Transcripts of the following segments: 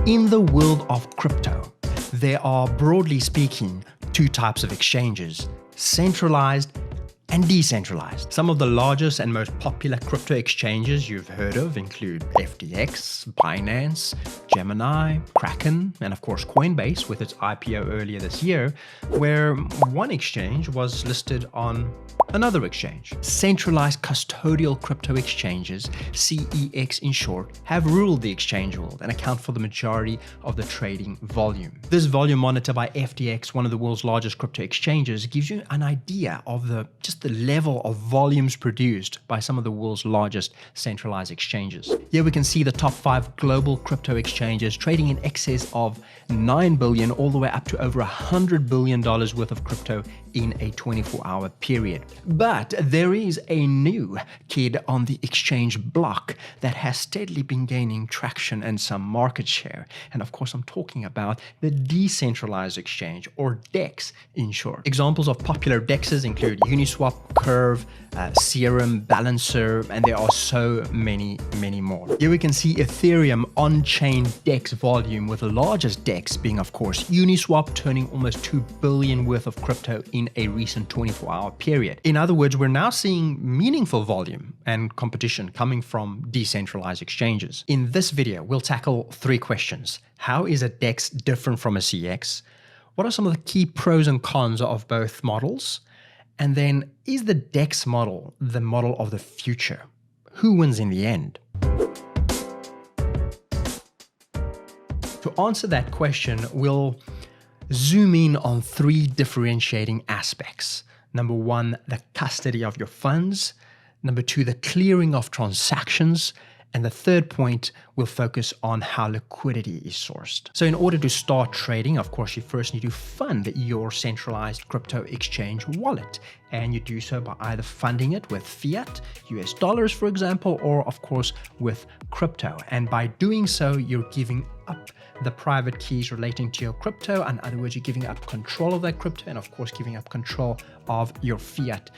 In the world of crypto, there are, broadly speaking, two types of exchanges: centralized and decentralized. Some of the largest and most popular crypto exchanges you've heard of include FTX, Binance, Gemini, Kraken, and of course Coinbase with its IPO earlier this year, where one exchange was listed on another exchange. Centralized custodial crypto exchanges, CEX in short, have ruled the exchange world and account for the majority of the trading volume. This volume monitor by FTX, one of the world's largest crypto exchanges, gives you an idea of just the level of volumes produced by some of the world's largest centralized exchanges. Here we can see the top 5 global crypto exchanges trading in excess of $9 billion all the way up to over $100 billion worth of crypto in a 24-hour period. But there is a new kid on the exchange block that has steadily been gaining traction and some market share. And of course, I'm talking about the decentralized exchange, or DEX in short. Examples of popular DEXs include Uniswap, Curve, Serum, Balancer, and there are so many more. Here we can see Ethereum on-chain DEX volume, with the largest DEX being, of course, Uniswap, turning almost $2 billion worth of crypto in a recent 24-hour period. In other words, we're now seeing meaningful volume and competition coming from decentralized exchanges. In this video, we'll tackle 3 questions. How is a DEX different from a CEX? What are some of the key pros and cons of both models? And then, is the DEX model the model of the future? Who wins in the end? To answer that question, we'll zoom in on 3 differentiating aspects. Number 1, the custody of your funds. Number 2, the clearing of transactions. And the third point, we'll focus on how liquidity is sourced. So in order to start trading, of course, you first need to fund your centralized crypto exchange wallet. And you do so by either funding it with fiat, US dollars, for example, or of course with crypto. And by doing so, you're giving up the private keys relating to your crypto. In other words, you're giving up control of that crypto and of course giving up control of your fiat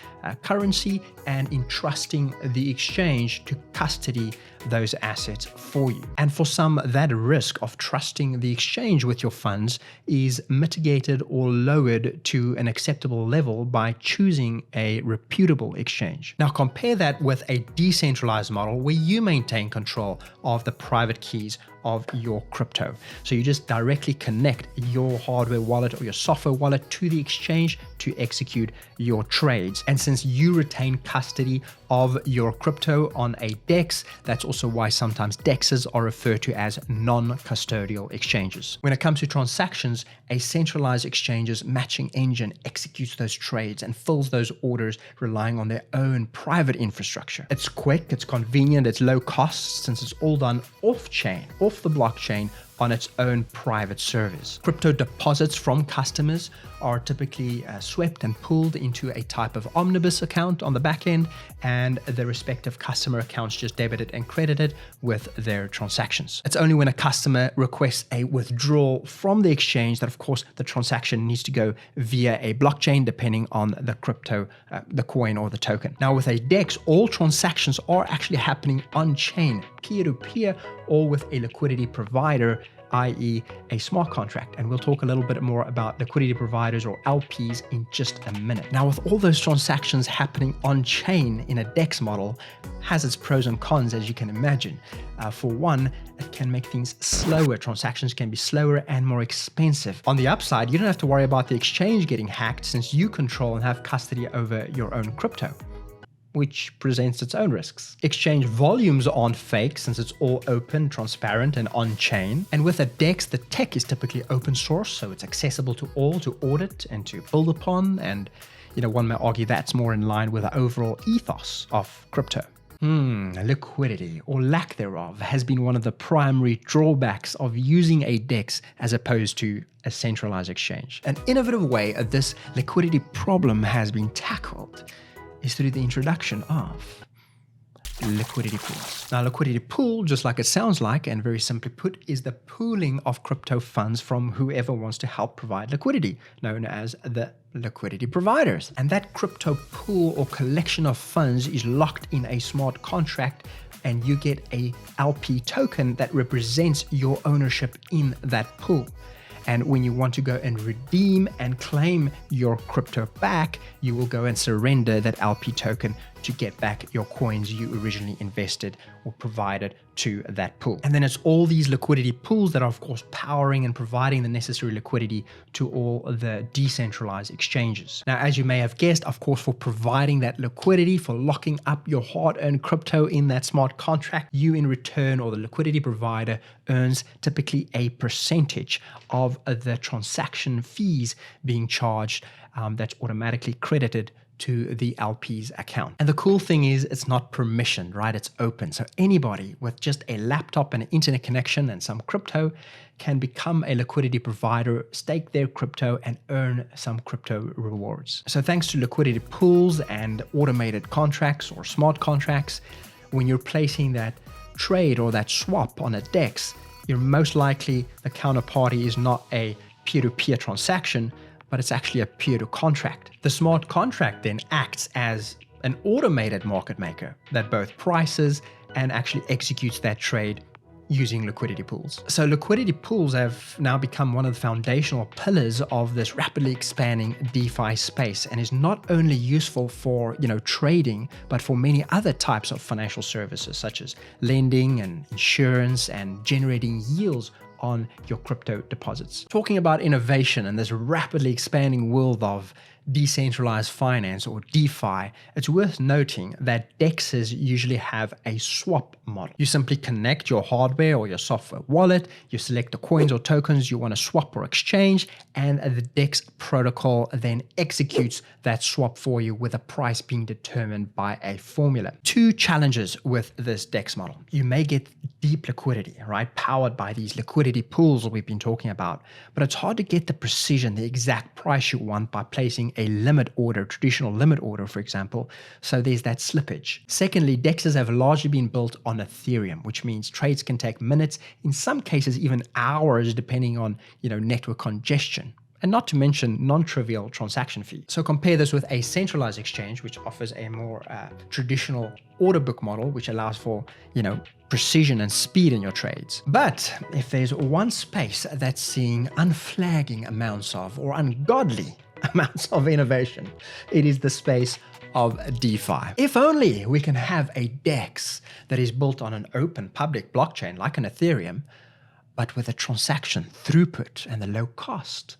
currency and entrusting the exchange to custody those assets for you. And for some, that risk of trusting the exchange with your funds is mitigated or lowered to an acceptable level by choosing a reputable exchange. Now compare that with a decentralized model where you maintain control of the private keys of your crypto. So you just directly connect your hardware wallet or your software wallet to the exchange to execute your trades. And since you retain custody of your crypto on a DEX, that's also why sometimes DEXs are referred to as non-custodial exchanges. When it comes to transactions, a centralized exchange's matching engine executes those trades and fills those orders relying on their own private infrastructure. It's quick, it's convenient, it's low cost since it's all done off-chain, off the blockchain, on its own private service. Crypto deposits from customers are typically swept and pulled into a type of omnibus account on the back end, and the respective customer accounts just debited and credited with their transactions. It's only when a customer requests a withdrawal from the exchange that, of course, the transaction needs to go via a blockchain depending on the crypto, the coin or the token. Now with a DEX, all transactions are actually happening on-chain, peer-to-peer, or with a liquidity provider, i.e. a smart contract. And we'll talk a little bit more about liquidity providers or LPs in just a minute. Now, with all those transactions happening on-chain in a DEX model, has its pros and cons, as you can imagine. For one, it can make things slower. Transactions can be slower and more expensive. On the upside, you don't have to worry about the exchange getting hacked since you control and have custody over your own crypto, which presents its own risks. Exchange volumes aren't fake since it's all open, transparent, and on-chain. And with a DEX, the tech is typically open source, so it's accessible to all to audit and to build upon. And, one may argue that's more in line with the overall ethos of crypto. Liquidity, or lack thereof, has been one of the primary drawbacks of using a DEX as opposed to a centralized exchange. An innovative way this liquidity problem has been tackled is through the introduction of liquidity pools. Now, liquidity pool, just like it sounds like, and very simply put, is the pooling of crypto funds from whoever wants to help provide liquidity, known as the liquidity providers. And that crypto pool or collection of funds is locked in a smart contract, and you get a LP token that represents your ownership in that pool. And when you want to go and redeem and claim your crypto back, you will go and surrender that LP token to get back your coins you originally invested or provided to that pool. And then it's all these liquidity pools that are, of course, powering and providing the necessary liquidity to all the decentralized exchanges. Now, as you may have guessed, of course, for providing that liquidity, for locking up your hard-earned crypto in that smart contract, you in return, or the liquidity provider, earns typically a percentage of the transaction fees being charged that's automatically credited to the LP's account. And the cool thing is it's not permissioned, right? It's open. So anybody with just a laptop and an internet connection and some crypto can become a liquidity provider, stake their crypto, and earn some crypto rewards. So thanks to liquidity pools and automated contracts or smart contracts, when you're placing that trade or that swap on a DEX, you're most likely the counterparty is not a peer-to-peer transaction, but it's actually a peer-to contract. The smart contract then acts as an automated market maker that both prices and actually executes that trade using liquidity pools. So liquidity pools have now become one of the foundational pillars of this rapidly expanding DeFi space, and is not only useful for, trading, but for many other types of financial services such as lending and insurance and generating yields on your crypto deposits. Talking about innovation and this rapidly expanding world of decentralized finance or DeFi, it's worth noting that DEXs usually have a swap model. You simply connect your hardware or your software wallet, you select the coins or tokens you want to swap or exchange, and the DEX protocol then executes that swap for you with a price being determined by a formula. Two challenges with this DEX model. You may get deep liquidity, right? Powered by these liquidity pools we've been talking about, but it's hard to get the precision, the exact price you want by placing a limit order, traditional limit order, for example. So there's that slippage. Secondly, DEXs have largely been built on Ethereum, which means trades can take minutes, in some cases even hours, depending on, network congestion. And not to mention non-trivial transaction fees. So compare this with a centralized exchange, which offers a more traditional order book model, which allows for, precision and speed in your trades. But if there's one space that's seeing unflagging amounts of, or ungodly amounts of innovation, it is the space of DeFi. If only we can have a DEX that is built on an open public blockchain like an Ethereum, but with a transaction throughput and the low cost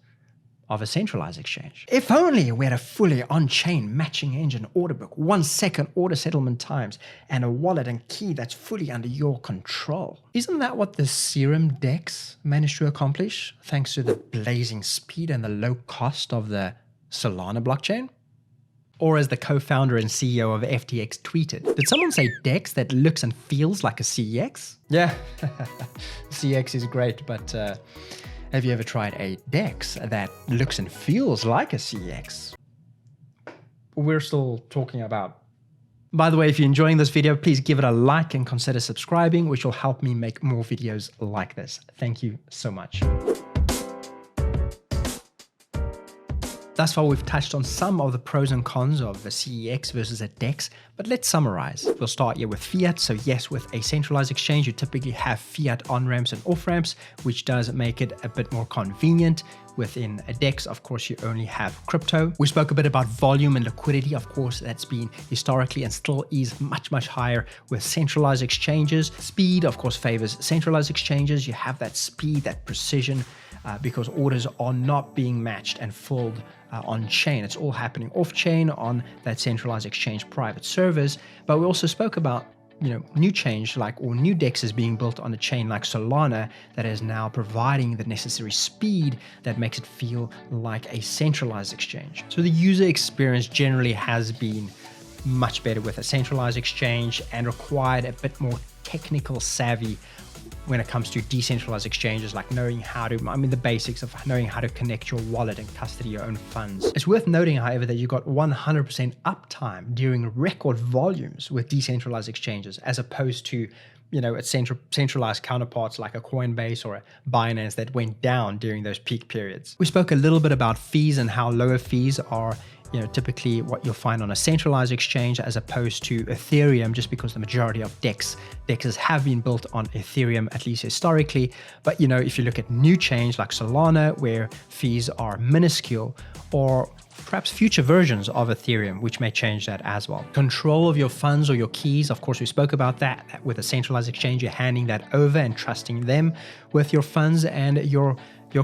of a centralized exchange. If only we had a fully on-chain matching engine order book, 1 second order settlement times, and a wallet and key that's fully under your control. Isn't that what the Serum DEX managed to accomplish, thanks to the blazing speed and the low cost of the Solana blockchain? Or as the co-founder and CEO of FTX tweeted, did someone say DEX that looks and feels like a CEX? Yeah, CEX is great, but have you ever tried a DEX that looks and feels like a CEX? We're still talking about. By the way, if you're enjoying this video, please give it a like and consider subscribing, which will help me make more videos like this. Thank you so much. Thus far, we've touched on some of the pros and cons of a CEX versus a DEX, but let's summarize. We'll start here with fiat. So yes, with a centralized exchange, you typically have fiat on-ramps and off-ramps, which does make it a bit more convenient. Within a DEX, of course, you only have crypto. We spoke a bit about volume and liquidity. Of course, that's been historically and still is much, much higher with centralized exchanges. Speed, of course, favors centralized exchanges. You have that speed, that precision, because orders are not being matched and filled on-chain. It's all happening off-chain on that centralized exchange private servers. But we also spoke about new DEXs being built on a chain like Solana that is now providing the necessary speed that makes it feel like a centralized exchange. So the user experience generally has been much better with a centralized exchange and required a bit more technical savvy when it comes to decentralized exchanges, like knowing how to, the basics of knowing how to connect your wallet and custody your own funds. It's worth noting, however, that you got 100% uptime during record volumes with decentralized exchanges, as opposed to its centralized counterparts like a Coinbase or a Binance that went down during those peak periods. We spoke a little bit about fees and how lower fees are typically what you'll find on a centralized exchange as opposed to Ethereum, just because the majority of DEXs have been built on Ethereum, at least historically. But if you look at new chains like Solana, where fees are minuscule, or perhaps future versions of Ethereum, which may change that as well. Control of your funds or your keys, of course, we spoke about that. With a centralized exchange, you're handing that over and trusting them with your funds and your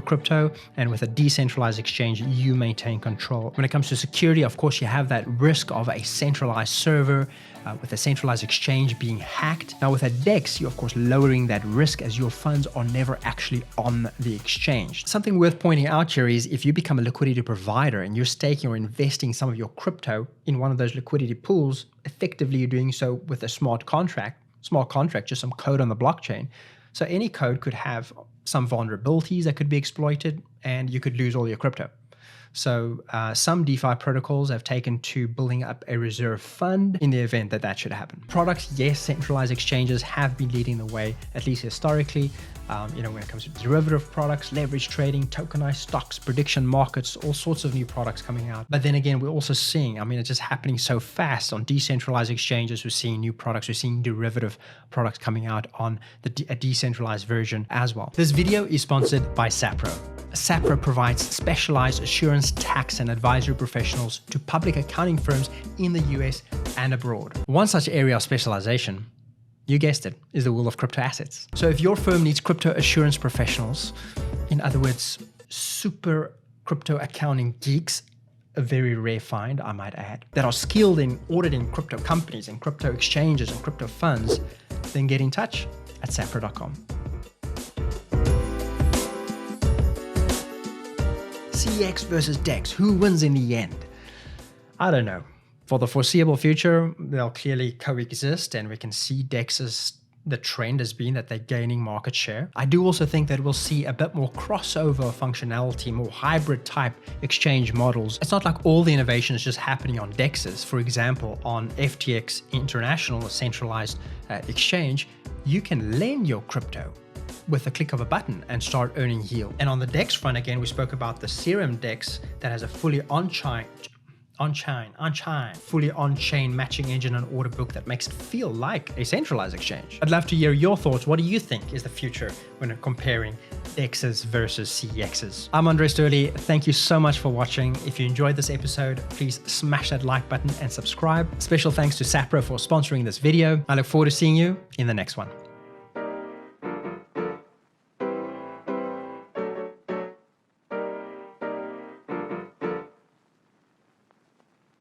crypto, and with a decentralized exchange, you maintain control. When it comes to security, of course, you have that risk of a centralized server with a centralized exchange being hacked. Now with a DEX, you're of course lowering that risk, as your funds are never actually on the exchange. Something worth pointing out here is if you become a liquidity provider and you're staking or investing some of your crypto in one of those liquidity pools, effectively you're doing so with a smart contract, just some code on the blockchain. So any code could have some vulnerabilities that could be exploited, and you could lose all your crypto. So some DeFi protocols have taken to building up a reserve fund in the event that should happen. Products, yes, centralized exchanges have been leading the way, at least historically. When it comes to derivative products, leverage trading, tokenized stocks, prediction markets, all sorts of new products coming out. But then again, we're also seeing, it's just happening so fast on decentralized exchanges. We're seeing new products, we're seeing derivative products coming out on a decentralized version as well. This video is sponsored by Sapro. Sapro provides specialized assurance, tax, and advisory professionals to public accounting firms in the US and abroad. One such area of specialization, you guessed it, is the world of crypto assets. So if your firm needs crypto assurance professionals, in other words, super crypto accounting geeks, a very rare find, I might add, that are skilled in auditing crypto companies and crypto exchanges and crypto funds, then get in touch at sapro.com. CEX versus DEX, who wins in the end? I don't know. For the foreseeable future, they'll clearly coexist, and we can see DEX's, the trend has been that they're gaining market share. I do also think that we'll see a bit more crossover functionality, more hybrid type exchange models. It's not like all the innovation is just happening on DEXs. For example, on FTX International, a centralized exchange, you can lend your crypto with a click of a button and start earning yield. And on the DEX front, again, we spoke about the Serum DEX that has a fully fully on-chain matching engine and order book that makes it feel like a centralized exchange. I'd love to hear your thoughts. What do you think is the future when comparing DEXs versus CEXs? I'm Andre Sturley. Thank you so much for watching. If you enjoyed this episode, please smash that like button and subscribe. Special thanks to Sapro for sponsoring this video. I look forward to seeing you in the next one.